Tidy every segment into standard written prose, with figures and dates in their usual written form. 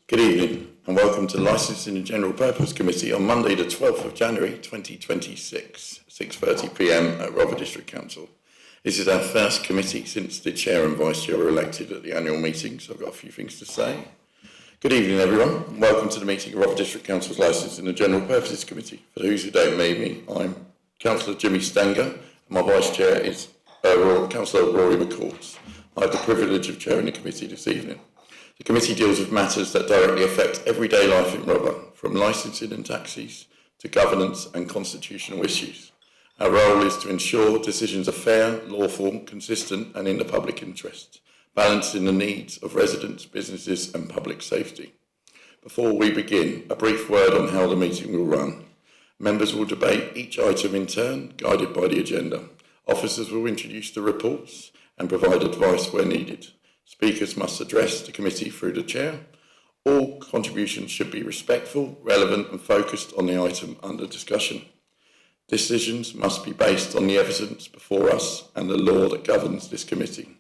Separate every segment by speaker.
Speaker 1: Good evening and welcome to the Licensing and General Purpose Committee on Monday the 12th of January 2026, 6:30pm at Rother District Council. This is our first committee since the Chair and Vice Chair were elected at the annual meeting, so I've got a few things to say. Good evening everyone, welcome to the meeting of Rother District Council's Licensing and General Purposes Committee. For those who don't know me, I'm Councillor Jimmy Stanger and my Vice Chair is Councillor Rory McCourt. I have the privilege of chairing the committee this evening. The committee deals with matters that directly affect everyday life in Rother, from licensing and taxis to governance and constitutional issues. Our role is to ensure decisions are fair, lawful, consistent and in the public interest, balancing the needs of residents, businesses and public safety. Before we begin, a brief word on how the meeting will run. Members will debate each item in turn, guided by the agenda. Officers will introduce the reports and provide advice where needed. Speakers must address the committee through the chair. All contributions should be respectful, relevant and focused on the item under discussion. Decisions must be based on the evidence before us and the law that governs this committee.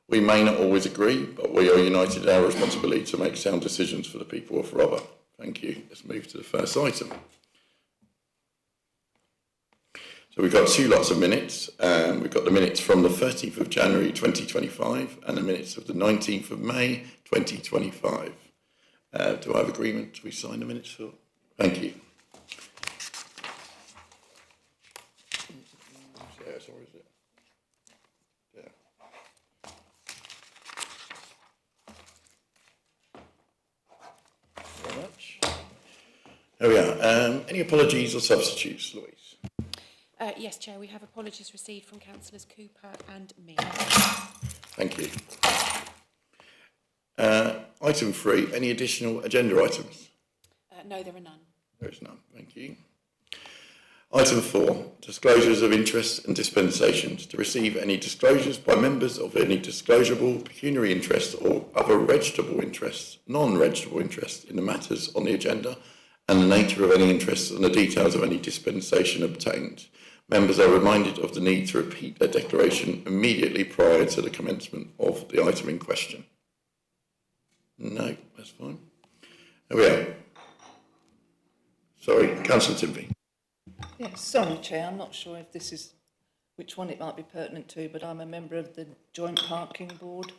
Speaker 1: We may not always agree, but we are united in our responsibility to make sound decisions for the people of Rother. Thank you. Let's move to the first item. So we've got two lots of minutes. We've got the minutes from the 13th of January 2025 and the minutes of the 19th of May 2025. Do I have agreement? Do we sign the minutes? Thank you. Yes, or is it? Yeah. Thank you very much. There we are. Any apologies or substitutes, Louise?
Speaker 2: Yes, Chair, we have apologies received from Councillors Cooper and me.
Speaker 1: Thank you. Item 3, any additional agenda items?
Speaker 2: No, there are none.
Speaker 1: There is none, thank you. Item 4, disclosures of interest and dispensations. To receive any disclosures by members of any disclosable pecuniary interest or other registrable interests, non-registrable interests in the matters on the agenda and the nature of any interests and the details of any dispensation obtained. Members are reminded of the need to repeat their declaration immediately prior to the commencement of the item in question. No, that's fine. There we are. Sorry, Councillor Timby.
Speaker 3: Yes, sorry, Chair, I'm not sure if this is which one it might be pertinent to, but I'm a member of the Joint Parking Board.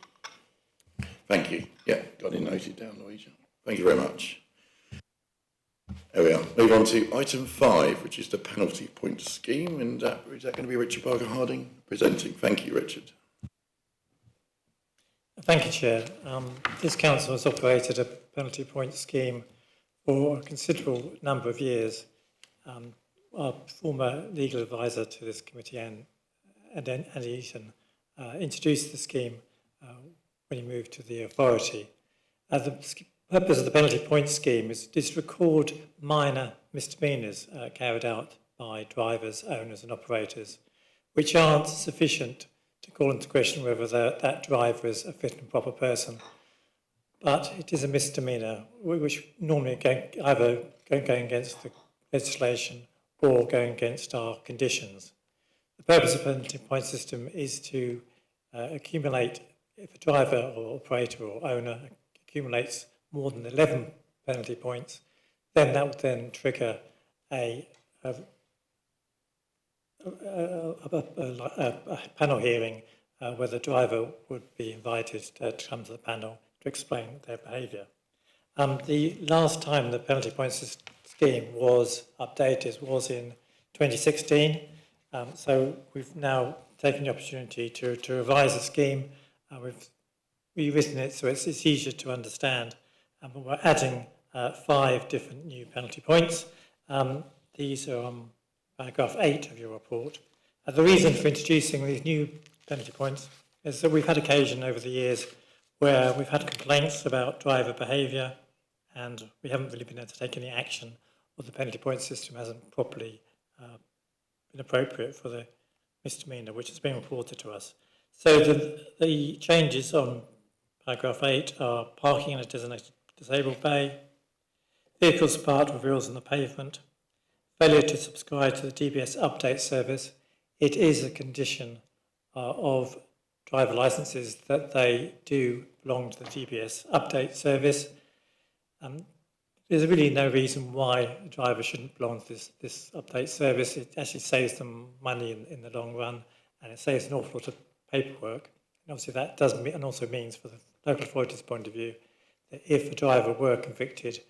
Speaker 1: Thank you. Yeah, got it noted down, Louisa. Thank you very much. There we are. Move on to item 5, which is the penalty point scheme. And is that going to be Richard Parker Harding presenting? Thank you, Richard.
Speaker 4: Thank you, Chair. This council has operated a penalty point scheme for a considerable number of years. Our former legal advisor to this committee, Andy Eaton, introduced the scheme when he moved to the authority. The purpose of the penalty point scheme is to record minor misdemeanours carried out by drivers, owners and operators, which aren't sufficient to call into question whether that driver is a fit and proper person. But it is a misdemeanour which normally either going against the legislation or going against our conditions. The purpose of the penalty point system is to accumulate, if a driver or operator or owner accumulates more than 11 penalty points, then that would then trigger a panel hearing where the driver would be invited to come to the panel to explain their behaviour. The last time the penalty points scheme was updated was in 2016, so we've now taken the opportunity to revise the scheme. We've rewritten it so it's easier to understand. But we're adding 5 different new penalty points. These are on paragraph 8 of your report. The reason for introducing these new penalty points is that we've had occasion over the years where we've had complaints about driver behaviour and we haven't really been able to take any action, or the penalty point system hasn't properly been appropriate for the misdemeanour which has been reported to us. So the changes on paragraph 8 are parking in a designated disabled bay, vehicles parked with wheels on the pavement, failure to subscribe to the DBS update service. It is a condition of driver licences that they do belong to the DBS update service. There's really no reason why a driver shouldn't belong to this update service. It actually saves them money in the long run, and it saves an awful lot of paperwork. And obviously that does mean, and also means for the local authority's point of view, that if a driver were convicted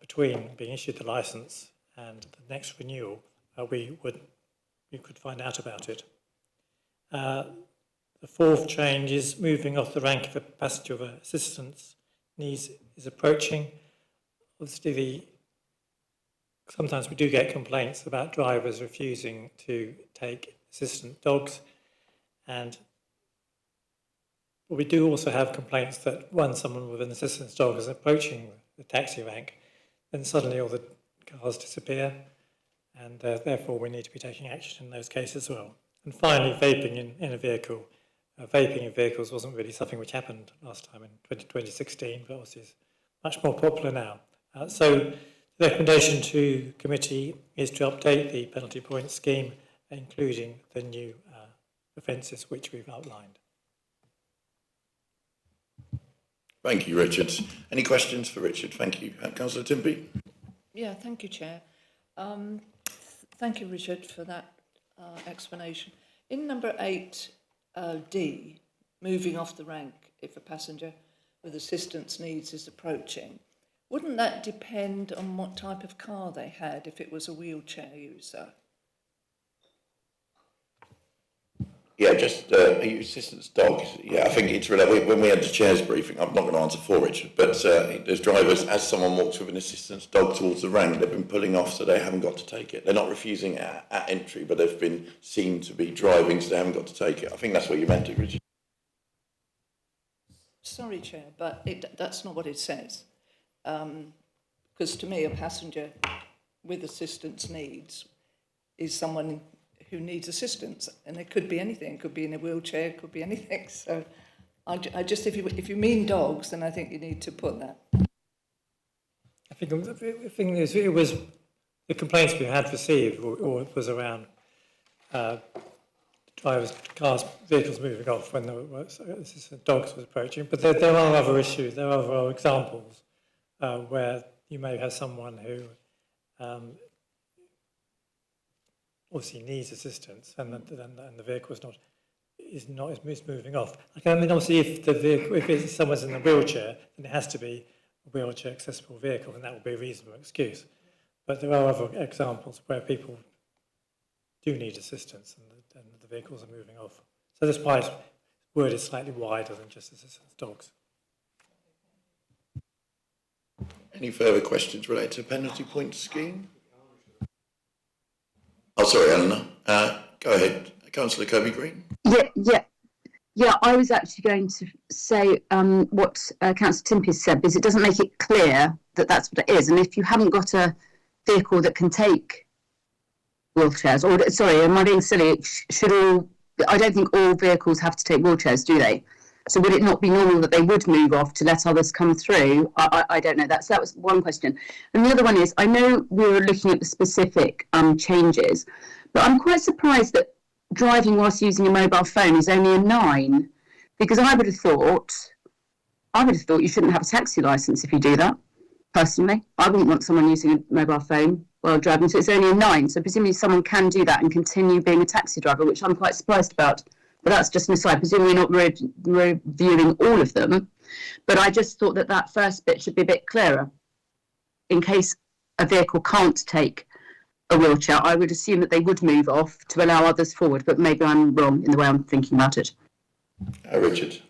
Speaker 4: between being issued the licence and the next renewal, we could find out about it. The fourth change is moving off the rank of a passenger of assistance needs is approaching. Obviously, sometimes we do get complaints about drivers refusing to take assistant dogs, and we do also have complaints that when someone with an assistance dog is approaching the taxi rank, then suddenly all the cars disappear, and therefore we need to be taking action in those cases as well. And finally, vaping in a vehicle. Vaping in vehicles wasn't really something which happened last time in 2016, but obviously is much more popular now. So the recommendation to committee is to update the penalty point scheme, including the new offences which we've outlined.
Speaker 1: Thank you, Richard. Any questions for Richard? Thank you. Councillor Timpey?
Speaker 3: Yeah, thank you, Chair. Thank you, Richard, for that explanation. In number 8D, moving off the rank if a passenger with assistance needs is approaching, wouldn't that depend on what type of car they had if it was a wheelchair user?
Speaker 1: Yeah, just assistance dogs. Yeah, I think it's related. When we had the chair's briefing, I'm not going to answer for Richard, but there's drivers, as someone walks with an assistance dog towards the rank, they've been pulling off, so they haven't got to take it. They're not refusing at entry, but they've been seen to be driving, so they haven't got to take it. I think that's what you meant to, Richard.
Speaker 3: Sorry, Chair, but that's not what it says. Because to me, a passenger with assistance needs is someone who needs assistance, and it could be anything. It could be in a wheelchair, it could be anything. So I just, if you mean dogs, then I think you need to put that.
Speaker 4: I think the thing is, it was the complaints we had received or was around drivers, cars, vehicles moving off when the dogs was approaching. But there are other issues, there are other examples where you may have someone who obviously needs assistance, and the vehicle is moving off. I mean, obviously, if someone's in a wheelchair, then it has to be a wheelchair accessible vehicle, and that would be a reasonable excuse. But there are other examples where people do need assistance, and the vehicles are moving off. So that's why its word is slightly wider than just assistance dogs.
Speaker 1: Any further questions related to the penalty point scheme? Oh, sorry, Eleanor. Go ahead. Councillor Kirby-Green.
Speaker 5: Yeah. I was actually going to say what Councillor Timpey said, because it doesn't make it clear that that's what it is. And if you haven't got a vehicle that can take wheelchairs, or sorry, am I being silly? I don't think all vehicles have to take wheelchairs, do they? So would it not be normal that they would move off to let others come through? I don't know. That was one question. And the other one is, I know we were looking at the specific changes, but I'm quite surprised that driving whilst using a mobile phone is only a 9, because I would have thought you shouldn't have a taxi licence if you do that. Personally, I wouldn't want someone using a mobile phone while driving, so it's only a 9. So presumably someone can do that and continue being a taxi driver, which I'm quite surprised about. But that's just an aside. Presumably not reviewing all of them. But I just thought that first bit should be a bit clearer. In case a vehicle can't take a wheelchair, I would assume that they would move off to allow others forward. But maybe I'm wrong in the way I'm thinking about it.
Speaker 1: Richard.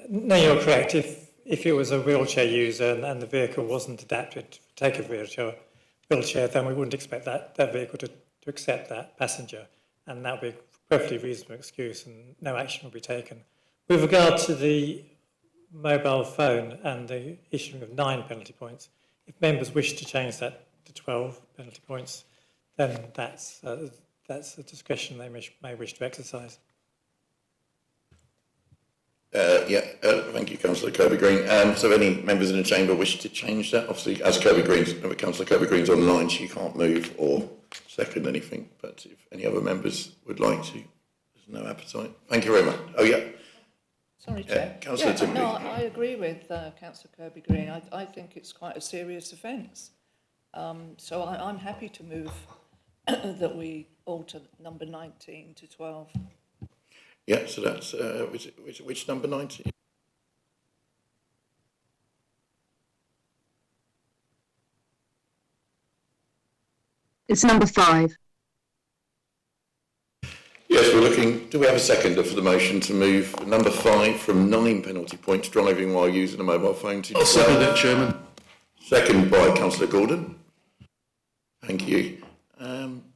Speaker 4: No, you're correct. If it was a wheelchair user and the vehicle wasn't adapted to take a wheelchair, then we wouldn't expect that vehicle to accept that passenger. And that would be perfectly reasonable excuse, and no action will be taken. With regard to the mobile phone and the issuing of 9 penalty points, if members wish to change that to 12 penalty points, then that's a discretion they may wish to exercise.
Speaker 1: Thank you, Councillor Kirby-Green. So any members in the chamber wish to change that? Obviously, as Councillor Kirby-Green's online, she can't move or second anything, but if any other members would like to There's no appetite. Thank you very much. Oh, yeah.
Speaker 3: Sorry, Chair.
Speaker 1: Councillor Timpey.
Speaker 3: No, I agree with Councillor Kirby Green. I think it's quite a serious offence. So I'm happy to move that we alter number 19 to 12.
Speaker 1: Yeah, so that's, which number 19?
Speaker 5: It's number 5.
Speaker 1: Yes, we're looking, do we have a seconder for the motion to move number 5 from 9 penalty points driving while using a mobile phone to 12?
Speaker 6: I'll second it, Chairman.
Speaker 1: Second by Councillor Gordon. Thank you.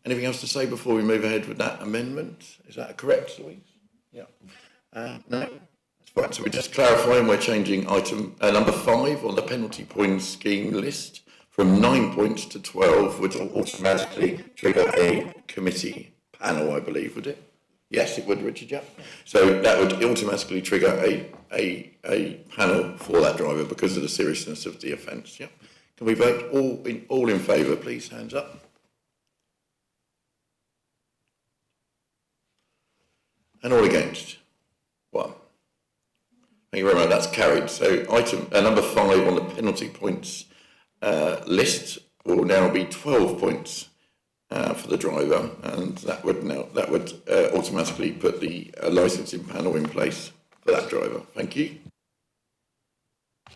Speaker 1: Anything else to say before we move ahead with that amendment? Is that correct, Louise? Yeah. No? That's fine. So we're just clarifying we're changing item number 5 on the penalty points scheme list from 9 points to 12, which will automatically trigger a committee panel, I believe, would it? Yes, it would, Richard, yeah. So that would automatically trigger a panel for that driver because of the seriousness of the offence, yeah. Can we vote all in favour, please? Hands up. And all against? 1. Thank you very much, that's carried. So item number 5 on the penalty points list will now be 12 points for the driver, and that would automatically put the licensing panel in place for that driver. Thank you.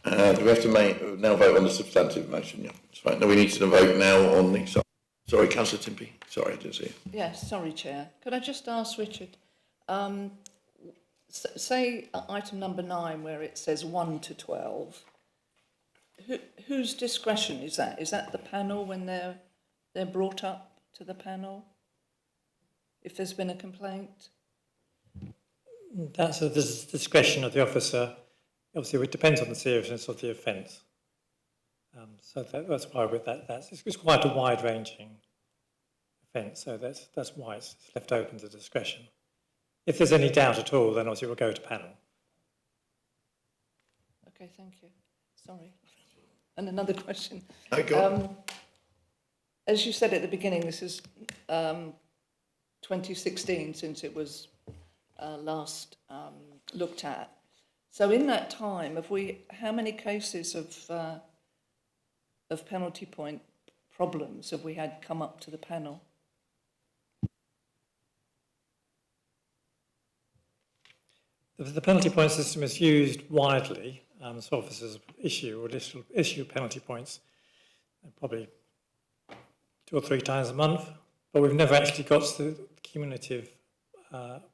Speaker 1: Do we have to now vote on the substantive motion? Yeah, that's right. No, we need to vote now on the... Sorry, Councillor Timpey. Sorry, I didn't see you.
Speaker 3: Yes, sorry, Chair. Could I just ask Richard, say item number 9 where it says 1 to 12, whose discretion is that? Is that the panel when they're brought up to the panel if there's been a complaint?
Speaker 4: That's the discretion of the officer. Obviously, it depends on the seriousness of the offence. So that's why with it's quite a wide-ranging offence. So that's why it's left open to discretion. If there's any doubt at all, then obviously we'll go to panel.
Speaker 3: Okay, thank you. Sorry. And another question.
Speaker 1: Okay.
Speaker 3: As you said at the beginning, this is 2016 since it was last looked at. So in that time, how many cases of penalty point problems have we had come up to the panel?
Speaker 4: The penalty point system is used widely. So officers issue penalty points probably 2 or 3 times a month, but we've never actually got to the cumulative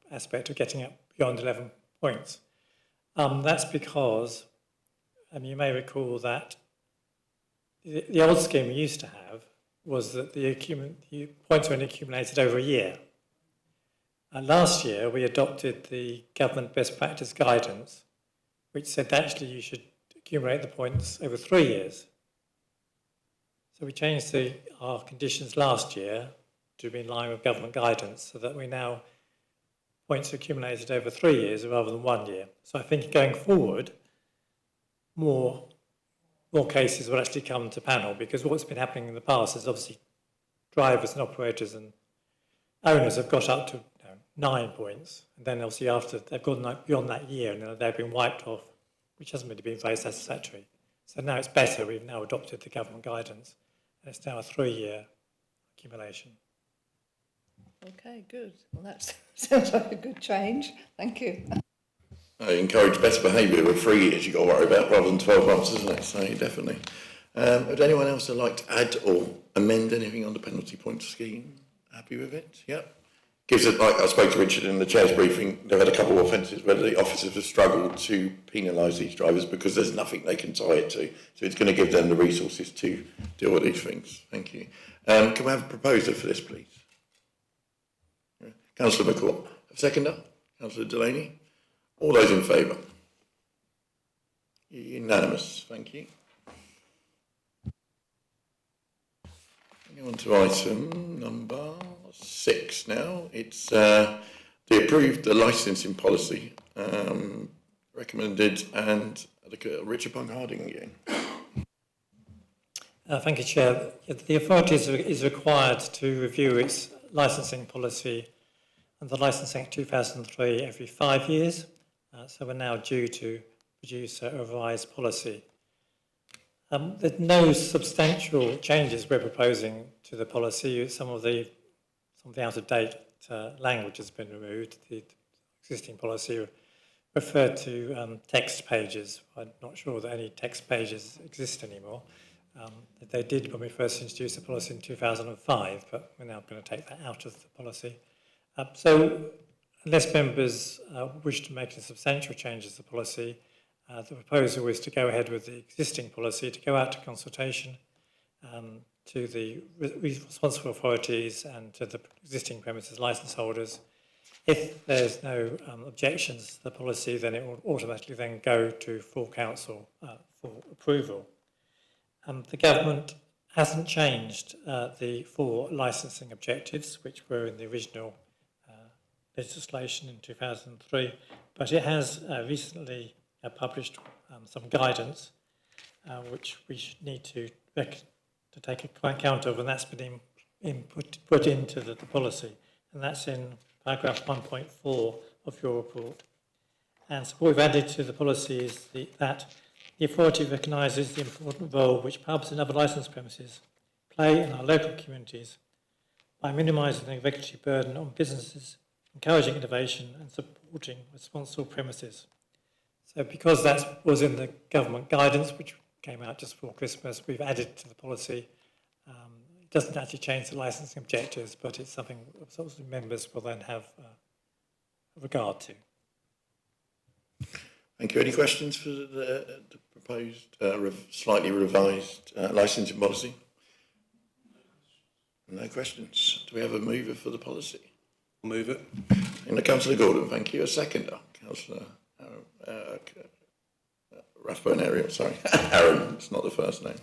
Speaker 4: aspect of getting up beyond 11 points. That's because, you may recall that the old scheme we used to have was that the points were only accumulated over a year. Last year, we adopted the government best practice guidance, which said that actually you should accumulate the points over 3 years. So we changed our conditions last year to be in line with government guidance so that we now points are accumulated over 3 years rather than 1 year. So I think going forward, more cases will actually come to panel, because what's been happening in the past is obviously drivers and operators and owners have got up to 9 points, and then obviously after they've gone beyond that year and then they've been wiped off, which hasn't really been very satisfactory. So now it's better, we've now adopted the government guidance, and it's now a 3-year accumulation.
Speaker 3: Okay, good. Well, that sounds like a good change. Thank you.
Speaker 1: I encourage better behaviour with 3 years you've got to worry about rather than 12 months, isn't it? So definitely. Would anyone else like to add or amend anything on the penalty point scheme? Happy with it? Yep. Gives it, like I spoke to Richard in the chair's briefing, they've had a couple of offences where the officers have struggled to penalise these drivers because there's nothing they can tie it to. So it's going to give them the resources to deal with these things. Thank you. Can we have a proposer for this, please? Councillor McCall. A seconder? Councillor Delaney? All those in favour? Unanimous. Thank you. On to item number 6 now. It's the licensing policy recommended, and Richard Punk-Harding again.
Speaker 4: Thank you, Chair. The authority is required to review its licensing policy and the Licensing Act 2003 every 5 years. So we're now due to produce a revised policy. There's no substantial changes we're proposing to the policy. Some of the out-of-date language has been removed. The existing policy referred to text pages. I'm not sure that any text pages exist anymore. They did when we first introduced the policy in 2005, but we're now going to take that out of the policy. So unless members wish to make a substantial changes to the policy, the proposal is to go ahead with the existing policy, to go out to consultation to the responsible authorities and to the existing premises licence holders. If there's no objections to the policy, then it will automatically then go to full council for approval. The government hasn't changed the 4 licensing objectives, which were in the original legislation in 2003, but it has recently published some guidance which we should need to take account of, and that's been put into the policy, and that's in paragraph 1.4 of your report. And so what we've added to the policy is that the authority recognises the important role which pubs and other licensed premises play in our local communities by minimising the regulatory burden on businesses, encouraging innovation and supporting responsible premises. So because that was in the government guidance, which came out just before Christmas, we've added to the policy. It doesn't actually change the licensing objectives, but it's something members will then have regard to.
Speaker 1: Thank you. Any questions for the proposed slightly revised licensing policy? No questions. Do we have a mover for the policy?
Speaker 6: I'll move it.
Speaker 1: And Councillor Gordon, thank you. A seconder, Councillor Rathbone Ariel, sorry. Aaron, it's not the first name.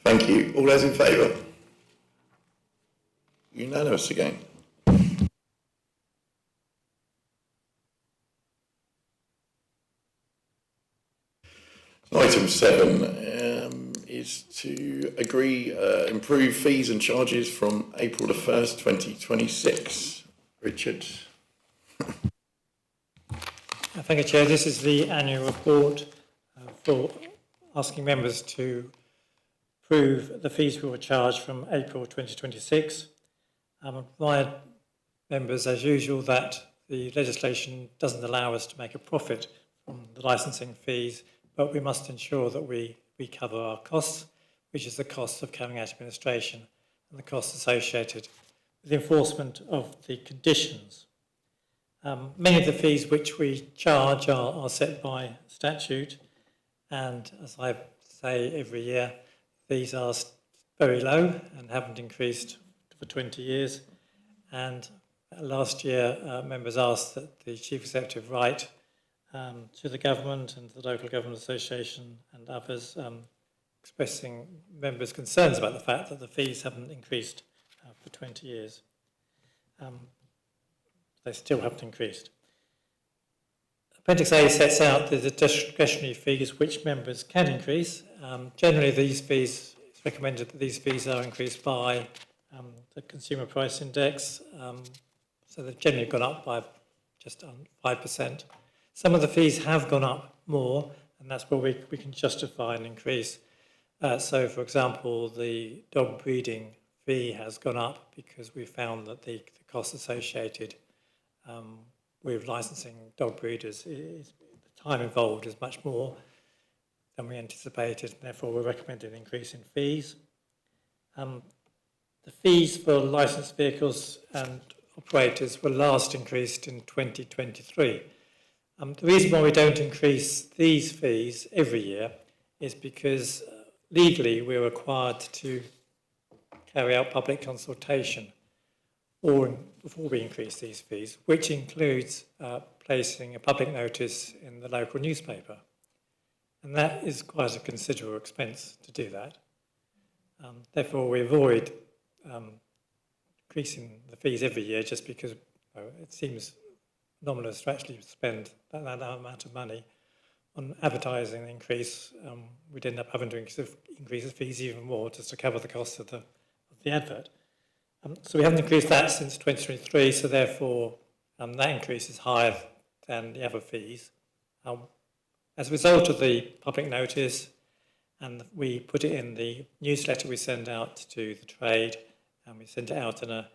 Speaker 1: Thank you. All those in favour? Unanimous again. Item 7 is to agree improve fees and charges from April the 1st, 2026. Richard.
Speaker 4: Thank you, Chair. This is the annual report for asking members to approve the fees we will charge from April 2026. Remind members, as usual, that the legislation doesn't allow us to make a profit from the licensing fees, but we must ensure that we cover our costs, which is the cost of carrying out administration and the costs associated with the enforcement of the conditions. Many of the fees which we charge are set by statute, and as I say every year, these are very low and haven't increased for 20 years. And last year, members asked that the Chief Executive write to the government and the Local Government Association and others, expressing members' concerns about the fact that the fees haven't increased for 20 years. They still haven't increased. Appendix A sets out the discretionary fees which members can increase. Generally, it's recommended that these fees are increased by the Consumer Price Index, so they've generally gone up by just 5%. Some of the fees have gone up more, and that's where we can justify an increase. So, for example, the dog breeding fee has gone up because we found that the costs associated with licensing dog breeders, the time involved is much more than we anticipated, and therefore we're recommending an increase in fees. The fees for licensed vehicles and operators were last increased in 2023. The reason why we don't increase these fees every year is because legally we're required to carry out public consultation before we increase these fees, which includes placing a public notice in the local newspaper. And that is quite a considerable expense to do that. Therefore, we avoid increasing the fees every year just because it seems anomalous to actually spend that amount of money on advertising an increase. We'd end up having to increase the fees even more just to cover the cost of the advert. So we haven't increased that since 2023, so therefore that increase is higher than the other fees. As a result of the public notice, and we put it in the newsletter we send out to the trade, and we send it out in an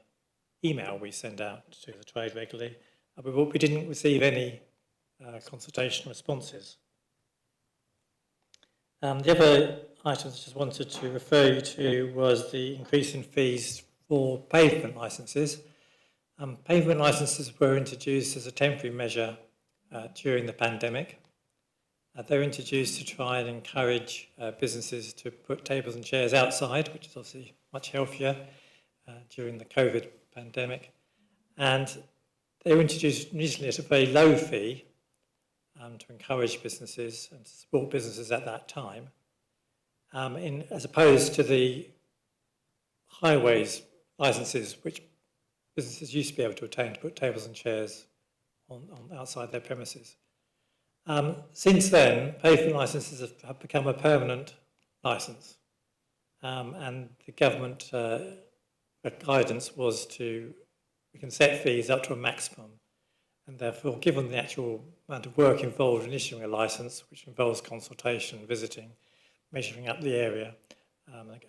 Speaker 4: email we send out to the trade regularly, but we didn't receive any consultation responses. The other items I just wanted to refer you to was the increase in fees for pavement licences. Pavement licences were introduced as a temporary measure during the pandemic. They were introduced to try and encourage businesses to put tables and chairs outside, which is obviously much healthier during the COVID pandemic. And they were introduced initially at a very low fee to encourage businesses and to support businesses at that time, as opposed to the highways licences, which businesses used to be able to obtain to put tables and chairs on outside their premises. Since then, pavement licences have become a permanent licence, and the government guidance was we can set fees up to a maximum, and therefore, given the actual amount of work involved in issuing a licence, which involves consultation, visiting, measuring up the area,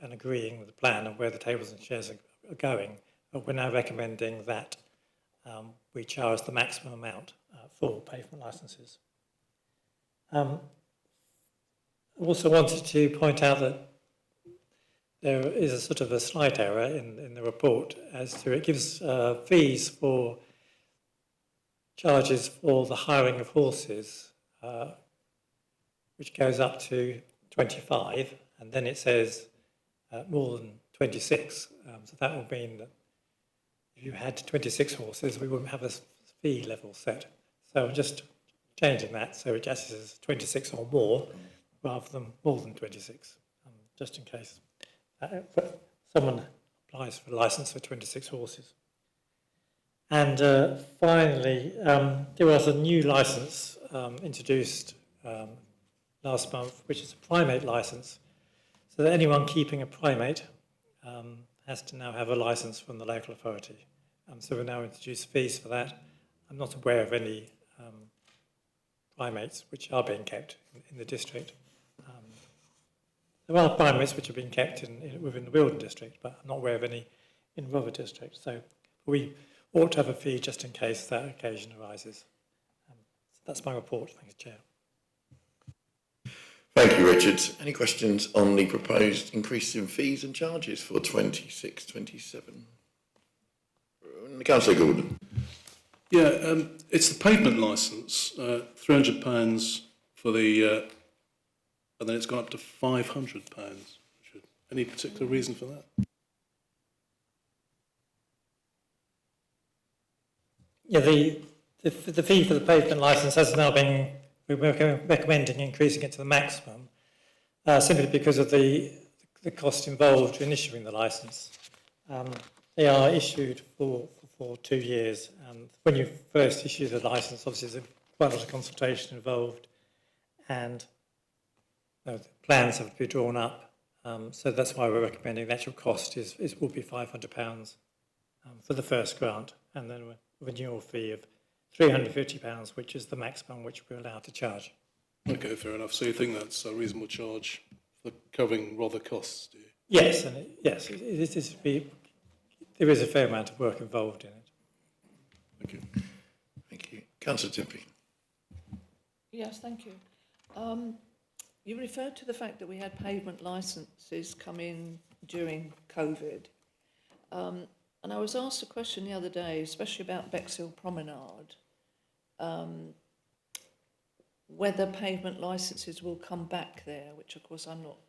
Speaker 4: and agreeing with the plan of where the tables and chairs are going, we're now recommending that we charge the maximum amount for pavement licences. I also wanted to point out that there is a sort of a slight error in the report as to it gives fees for charges for the hiring of horses, which goes up to 25, and then it says more than 26. So that would mean that if you had 26 horses, we wouldn't have a fee level set. So I'm just changing that so it just says 26 or more rather than more than 26, just in case someone applies for a licence for 26 horses. And finally, there was a new licence introduced last month, which is a primate licence. So that anyone keeping a primate has to now have a licence from the local authority. So we've now introduced fees for that. I'm not aware of any primates which are being kept in the district. There are primates which are being kept within the Wilton district, but I'm not aware of any in Rother district. So we ought to have a fee just in case that occasion arises. So that's my report. Thank you, Chair.
Speaker 1: Thank you, Richard. Any questions on the proposed increase in fees and charges for 26-27? Councillor Gordon.
Speaker 6: Yeah, it's the pavement licence, £300 for the, and then it's gone up to £500. Any particular reason for that?
Speaker 4: Yeah, the fee for the pavement licence has now been, we're recommending increasing it to the maximum, simply because of the cost involved in issuing the licence. They are issued for 2 years, and when you first issue the licence, obviously there's quite a lot of consultation involved, and the plans have to be drawn up. So that's why we're recommending the actual cost will be £500 for the first grant, and then a renewal fee of £350, which is the maximum which we're allowed to charge.
Speaker 6: Okay, fair enough. So you think that's a reasonable charge for covering rather costs, do you?
Speaker 4: Yes, and there is a fair amount of work involved in it.
Speaker 6: Thank you.
Speaker 1: Thank you. Councillor Timpey.
Speaker 3: Yes, thank you. You referred to the fact that we had pavement licences come in during COVID. And I was asked a question the other day, especially about Bexhill Promenade, whether pavement licences will come back there, which of course I'm not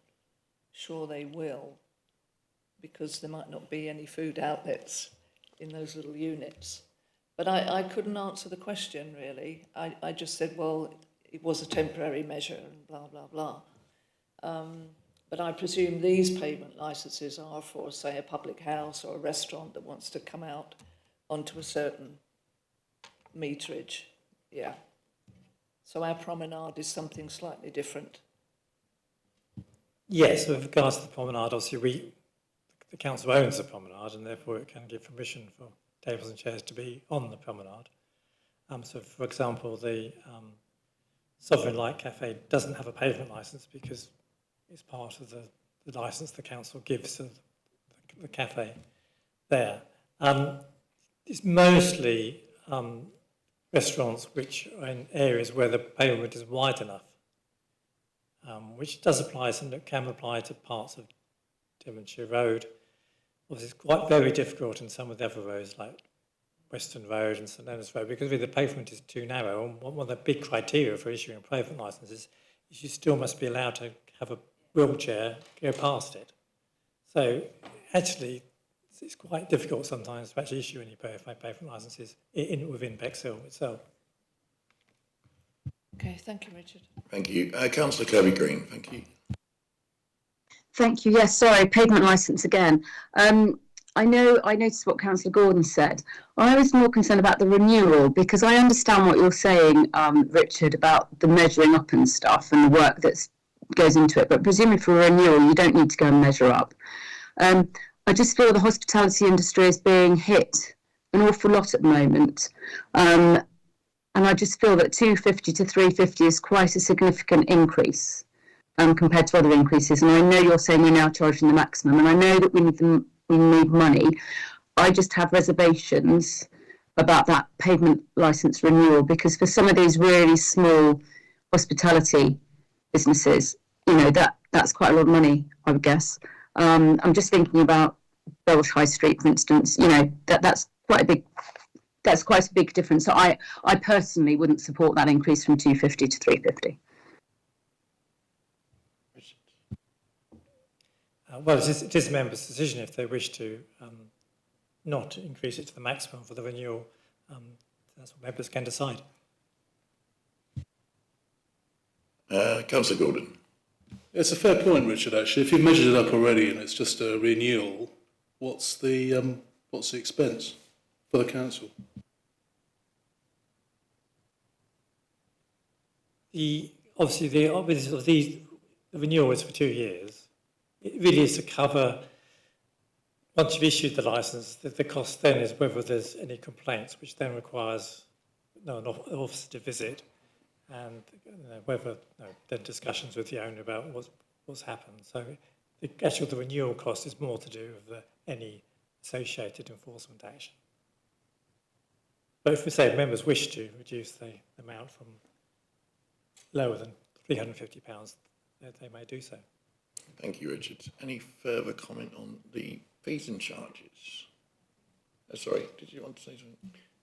Speaker 3: sure they will, because there might not be any food outlets in those little units. But I couldn't answer the question, really. I just said, well, it was a temporary measure and blah, blah, blah. But I presume these pavement licences are for, say, a public house or a restaurant that wants to come out onto a certain meterage. Yeah. So our promenade is something slightly different.
Speaker 4: Yes, with regards to the promenade, obviously the council owns the promenade and therefore it can give permission for tables and chairs to be on the promenade. So, for example, the Sovereign Light Cafe doesn't have a pavement licence because it's part of the licence the council gives to the cafe there. It's mostly restaurants which are in areas where the pavement is wide enough, which does apply, and it can apply to parts of Devonshire Road. Obviously, it's quite very difficult in some of the other roads like Western Road and St Leonard's Road because really the pavement is too narrow. And one of the big criteria for issuing a pavement licence is you still must be allowed to have a wheelchair go past it. So actually, it's quite difficult sometimes to actually issue any pavement licences within Bexhill itself.
Speaker 3: Okay, thank you, Richard.
Speaker 1: Thank you. Councillor Kirby-Green, thank you.
Speaker 5: Thank you. Yes, sorry, pavement licence again. I noticed what Councillor Gordon said. I was more concerned about the renewal because I understand what you're saying, Richard, about the measuring up and stuff and the work that goes into it. But presumably for a renewal, you don't need to go and measure up. I just feel the hospitality industry is being hit an awful lot at the moment. And I just feel that 250 to 350 is quite a significant increase compared to other increases. And I know you're saying we're now charging the maximum, and I know that we need money. I just have reservations about that pavement licence renewal because for some of these really small hospitality businesses, that's quite a lot of money, I would guess. I'm just thinking about Belsh High Street, for instance. That's quite a big difference. So I personally wouldn't support that increase from 250 to 350.
Speaker 4: Well, it is a member's decision if they wish to not increase it to the maximum for the renewal. That's what members can decide.
Speaker 1: Councillor Gordon.
Speaker 6: It's a fair point, Richard, actually. If you've measured it up already and it's just a renewal, what's the expense for the council?
Speaker 4: The renewal is for 2 years. It really is to cover, once you've issued the licence, the cost then is whether there's any complaints, which then requires an officer to visit, and whether then discussions with the owner about what's happened. So the renewal cost is more to do with any associated enforcement action. But if we say members wish to reduce the amount from lower than £350, they may do so.
Speaker 1: Thank you, Richard. Any further comment on the fees and charges? Sorry, did you want to say something?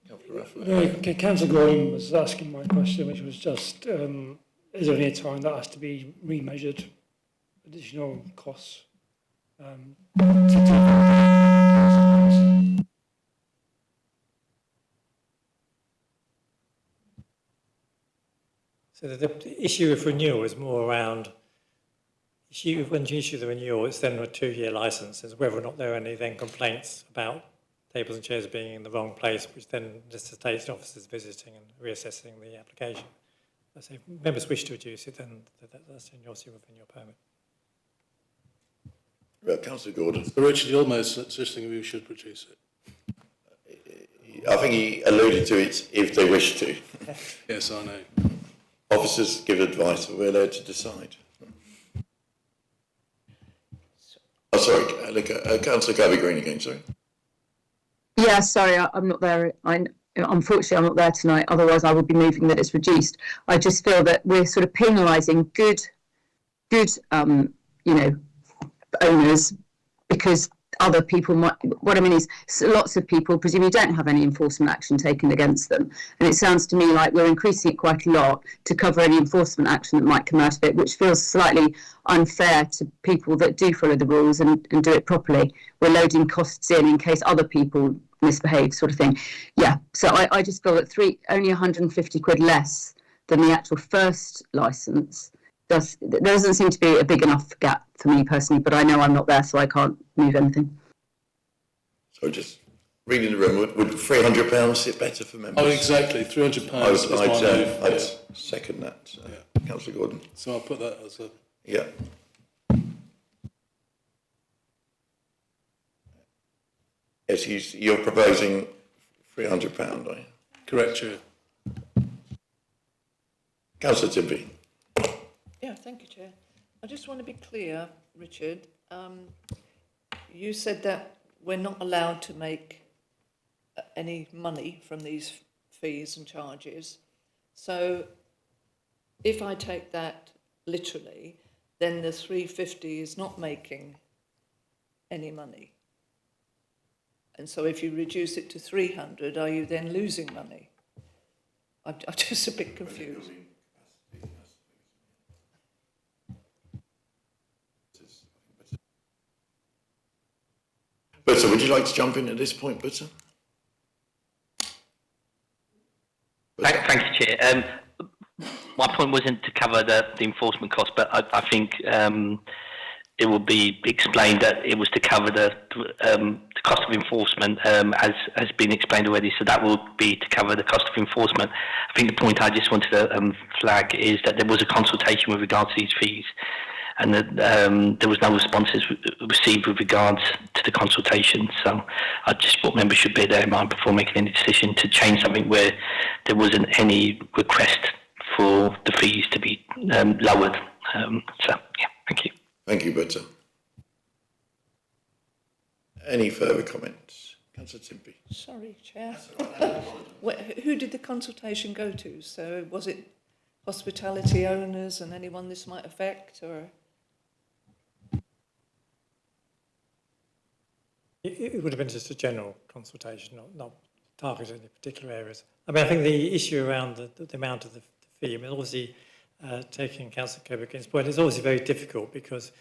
Speaker 1: Councillor Raffler.
Speaker 7: No, Councillor Gordon was asking my question, which was just, is there any time that has to be remeasured, additional costs?
Speaker 4: So the issue of renewal is more around, when you issue the renewal, it's then a 2-year licence, is whether or not there are any then complaints about tables and chairs being in the wrong place, which then necessitates the officers visiting and reassessing the application. So if members wish to reduce it, then that's within your permit.
Speaker 1: Well, Councillor Gordon.
Speaker 6: So, Richard, you're almost suggesting we should reduce it.
Speaker 1: I think he alluded to it if they wish to.
Speaker 6: Yes, I know.
Speaker 1: Officers give advice, and we're there to decide. Sorry, Councillor Kirby-Green again, sorry.
Speaker 5: Yeah, sorry, I'm not there. Unfortunately, I'm not there tonight. Otherwise, I would be moving that it's reduced. I just feel that we're sort of penalising good, owners because other people might. What I mean is, lots of people presumably don't have any enforcement action taken against them, and it sounds to me like we're increasing it quite a lot to cover any enforcement action that might come out of it, which feels slightly unfair to people that do follow the rules and do it properly. We're loading costs in case other people misbehave, sort of thing. Yeah, so I just feel that only 150 quid less than the actual first licence there doesn't seem to be a big enough gap for me personally, but I know I'm not there, so I can't move anything.
Speaker 1: So just reading the room, would £300 sit better for members?
Speaker 6: Oh, exactly, £300 is my move.
Speaker 1: I'd second that. Councillor Gordon.
Speaker 6: So I'll put that as a...
Speaker 1: Yeah. Yes, you're proposing £300, are you?
Speaker 6: Correct, Chair.
Speaker 1: Councillor Timpey.
Speaker 3: Yeah, thank you, Chair. I just want to be clear, Richard. You said that we're not allowed to make any money from these fees and charges. So if I take that literally, then the 350 is not making any money. And so if you reduce it to 300, are you then losing money? I'm just a bit confused.
Speaker 1: Butta, would you like to jump in at this point, Butta?
Speaker 8: Thank you, Chair. My point wasn't to cover the enforcement cost, but I think it will be explained that it was to cover the cost of enforcement, as has been explained already. So that will be to cover the cost of enforcement. I think the point I just wanted to flag is that there was a consultation with regards to these fees, and that there was no responses received with regards to the consultation. So I just thought members should bear that in mind before making any decision to change something where there wasn't any request for the fees to be lowered. So, yeah, thank you.
Speaker 1: Thank you, Butta. Any further comments? Councillor Timpey.
Speaker 3: Sorry, Chair. Who did the consultation go to? So was it hospitality owners and anyone this might affect, or...?
Speaker 4: It would have been just a general consultation, not targeted any particular areas. I mean, I think the issue around the amount of the fee, I mean, obviously, taking Councillor Coburn-Green's point, it's obviously very difficult because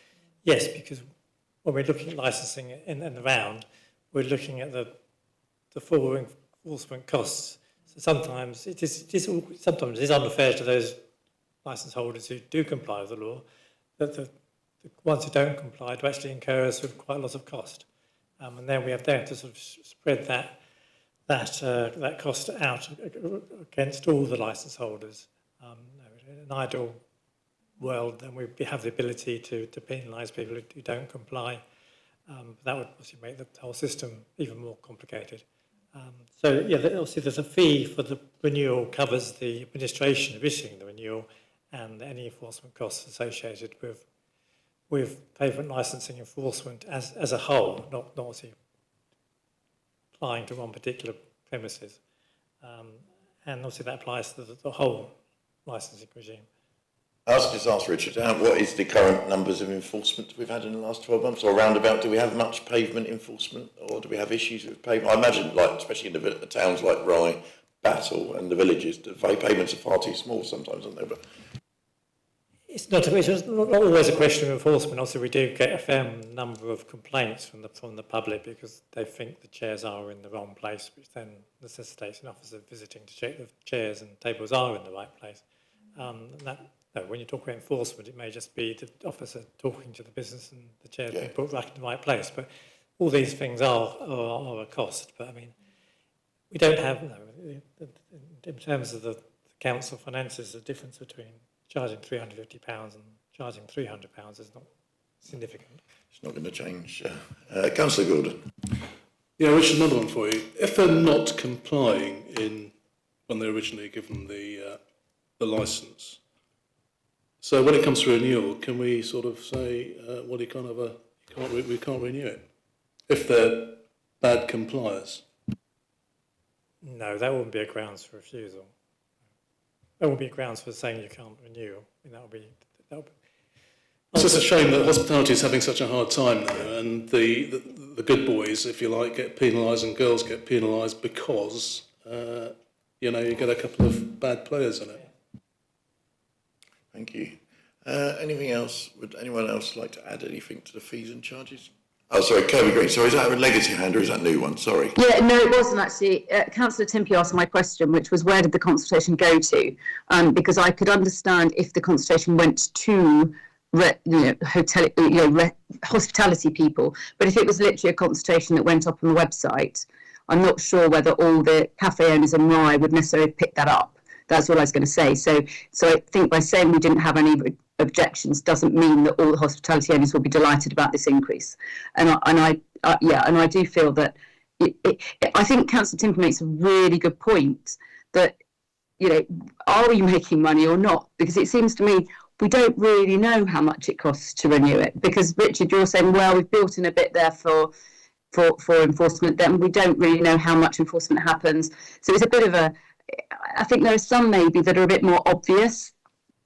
Speaker 4: when we're looking at licensing in the round, we're looking at the full enforcement costs. So sometimes it is unfair to those licence holders who do comply with the law, that the ones who don't comply do actually incur sort of quite a lot of cost. And then we have to sort of spread that cost out against all the licence holders. In an ideal world, then we have the ability to penalise people who don't comply. That would obviously make the whole system even more complicated. So, yeah, obviously there's a fee for the renewal, covers the administration of issuing the renewal and any enforcement costs associated with pavement licensing enforcement as a whole, not obviously applying to one particular premises. And obviously that applies to the whole licensing regime.
Speaker 1: I'll just ask Richard, what is the current numbers of enforcement we've had in the last 12 months, or roundabout? Do we have much pavement enforcement, or do we have issues with pavement? I imagine, especially in the towns like Rye, Battle and the villages, the pavements are far too small sometimes, aren't they? But
Speaker 4: it's not always a question of enforcement. Also, we do get a fair number of complaints from the public because they think the chairs are in the wrong place, which then necessitates an officer visiting to check the chairs and tables are in the right place. When you talk about enforcement, it may just be the officer talking to the business and the chair being put right in the right place. But all these things are a cost. But I mean, we don't have, in terms of the council finances, the difference between charging £350 and charging £300 is not significant.
Speaker 1: it's not going to change. Councillor Gordon.
Speaker 6: Yeah, Richard, another one for you. If they're not complying when they're originally given the licence, so when it comes to renewal, can we sort of say, we can't renew it if they're bad compliers?
Speaker 4: No, that wouldn't be a grounds for refusal. That would be grounds for saying you can't renew. I mean, that would be.
Speaker 6: It's just a shame that hospitality is having such a hard time now, and the good boys, if you like, get penalised and girls get penalised because you get a couple of bad players in it.
Speaker 1: Thank you. Anything else? Would anyone else like to add anything to the fees and charges? Oh, sorry, Coburn-Green. Sorry, is that a legacy hand or is that a new one? Sorry.
Speaker 5: Yeah, no, it wasn't actually. Councillor Timpey asked my question, which was where did the consultation go to? Because I could understand if the consultation went to hospitality people, but if it was literally a consultation that went up on the website, I'm not sure whether all the cafe owners in Rye would necessarily pick that up. That's what I was going to say. So I think by saying we didn't have any objections doesn't mean that all the hospitality owners will be delighted about this increase. And I do feel that I think Councillor Timper makes a really good point that, you know, are we making money or not? Because it seems to me we don't really know how much it costs to renew it. Because Richard, you're saying, well, we've built in a bit there for enforcement, then we don't really know how much enforcement happens. So it's a bit of a, I think there are some maybe that are a bit more obvious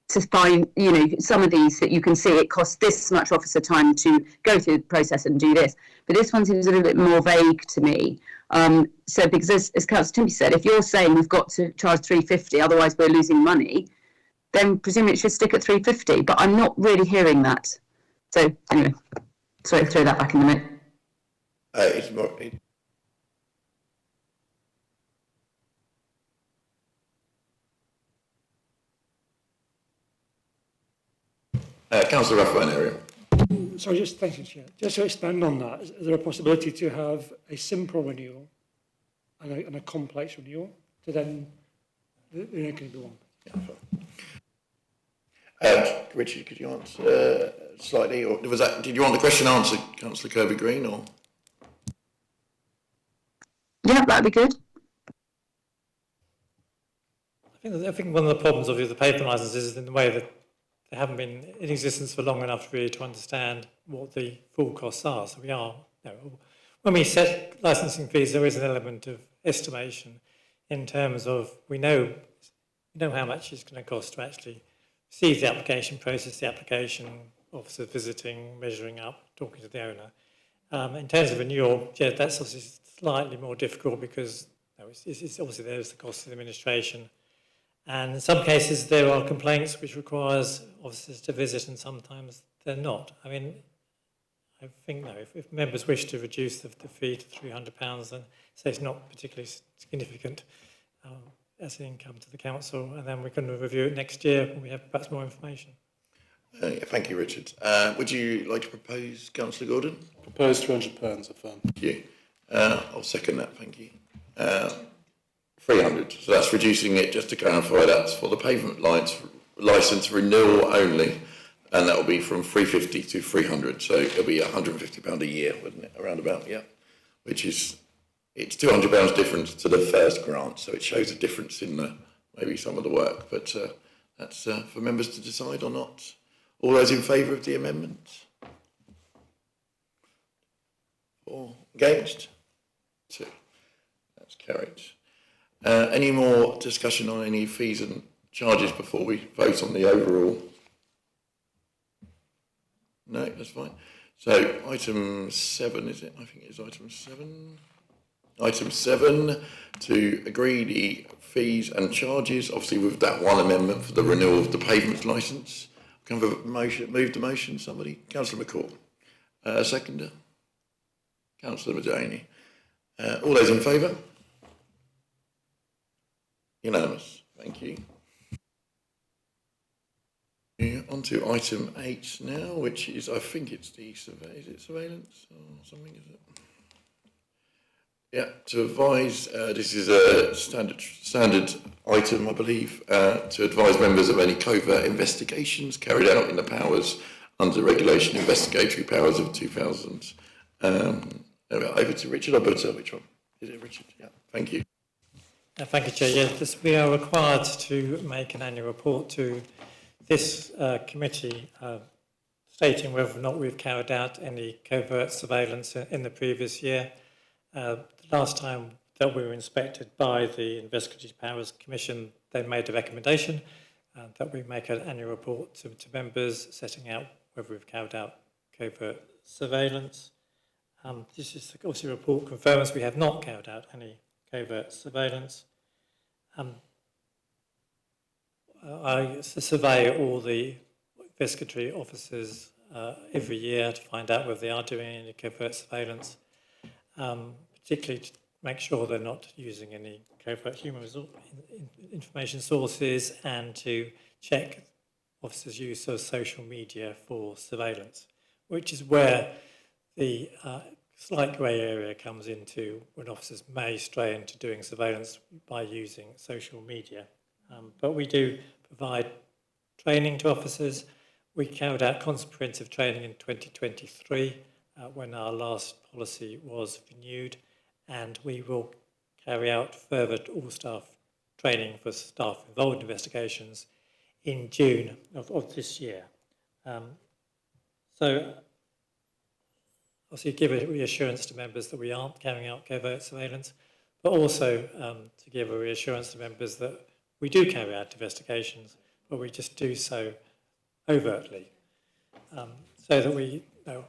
Speaker 5: to find, you know, some of these that you can see it costs this much officer time to go through the process and do this. But this one seems a little bit more vague to me. So because as Councillor Timpey said, if you're saying we've got to charge 350, otherwise we're losing money, then presumably it should stick at 350. But I'm not really hearing that. So anyway, sorry, throw that back in the mix.
Speaker 1: It's more, Councillor Rathbone area.
Speaker 7: Sorry, just thank you, Chair. Just to expand on that, is there a possibility to have a simple renewal and a complex renewal to then there can be one?
Speaker 1: Richard, could you answer slightly, or was that? Did you want the question answered, Councillor Kirby-Green, or?
Speaker 5: Yeah, that'd be good.
Speaker 4: I think one of the problems of the pavement licences is in the way that they haven't been in existence for long enough really to understand what the full costs are. So we are, you know, when we set licensing fees, there is an element of estimation in terms of we know how much it's going to cost to actually receive the application, process the application, officers visiting, measuring up, talking to the owner. In terms of renewal, yeah, that's obviously slightly more difficult because you know, it's obviously there's the cost of the administration. And in some cases, there are complaints which requires officers to visit, and sometimes they're not. I mean, I think, no, if members wish to reduce the fee to £300, then say it's not particularly significant as an income to the council, and then we can review it next year when we have perhaps more information.
Speaker 1: Thank you, Richard. Would you like to propose, Councillor Gordon?
Speaker 6: Propose £300 a fund.
Speaker 1: Thank you. I'll second that, thank you. 300, so that's reducing it, just to clarify, that's for the pavement licence renewal only, and that will be from 350 to 300, so it'll be £150 a year, wouldn't it, around about, yeah, which is, it's £200 difference to the first grant, so it shows a difference in maybe some of the work, but that's for members to decide or not. All those in favour of the amendment? Or against? 2. That's carried. Any more discussion on any fees and charges before we vote on the overall? No, that's fine. So item 7, is it? I think it's item 7. Item 7, to agree the fees and charges, obviously with that one amendment for the renewal of the pavement licence. Can I have a motion, move the motion, somebody? Councillor McCall. Seconder? Councillor Madani. All those in favour? Unanimous. Thank you. On to item 8 now, which is, I think it's the surveillance or something, is it? Yeah, to advise, this is a standard item, I believe, to advise members of any covert investigations carried out in the powers under Regulation Investigatory Powers of 2000. Over to Richard, or which one? Is it Richard? Yeah, thank you.
Speaker 4: Thank you, Chair. Yes, we are required to make an annual report to this committee stating whether or not we've carried out any covert surveillance in the previous year. The last time that we were inspected by the Investigatory Powers Commission, they made a recommendation that we make an annual report to members setting out whether we've carried out covert surveillance. This is obviously a report confirms we have not carried out any covert surveillance. I survey all the investigatory officers every year to find out whether they are doing any covert surveillance, particularly to make sure they're not using any covert human information sources, and to check officers' use of social media for surveillance, which is where the slight grey area comes into when officers may stray into doing surveillance by using social media. But we do provide training to officers. We carried out comprehensive training in 2023 when our last policy was renewed, and we will carry out further all-staff training for staff involved in investigations in June of this year. So obviously give a reassurance to members that we aren't carrying out covert surveillance, but also to give a reassurance to members that we do carry out investigations, but we just do so overtly, so that we know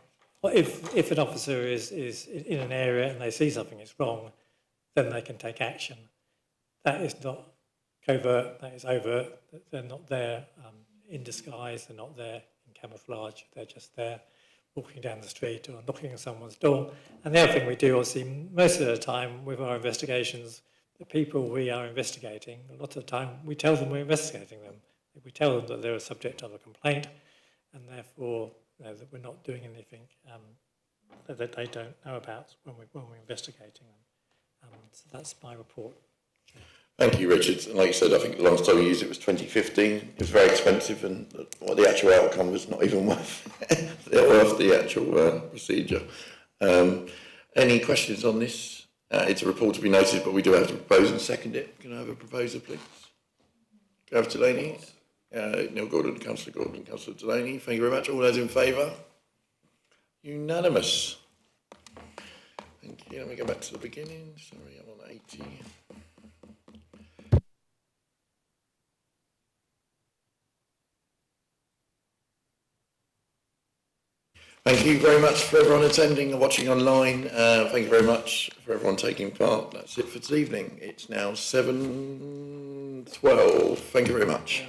Speaker 4: if an officer is in an area and they see something is wrong, then they can take action. That is not covert, that is overt. They're not there in disguise, they're not there in camouflage, they're just there walking down the street or knocking on someone's door. And the other thing we do, obviously, most of the time with our investigations, the people we are investigating, a lot of the time we tell them we're investigating them. We tell them that they're a subject of a complaint, and therefore that we're not doing anything that they don't know about when we're investigating them. So that's my report.
Speaker 1: Thank you, Richard. And like you said, I think the last time we used it was 2015. It was very expensive, and the actual outcome was not even worth the actual procedure. Any questions on this? It's a report to be noted, but we do have to propose and second it. Can I have a proposer, please? Gav Delaney, Neil Gordon, Councillor Delaney. Thank you very much. All those in favour? Unanimous. Thank you. Let me go back to the beginning. Sorry, I'm on 80. Thank you very much for everyone attending and watching online. Thank you very much for everyone taking part. That's it for this evening. It's now 7:12. Thank you very much.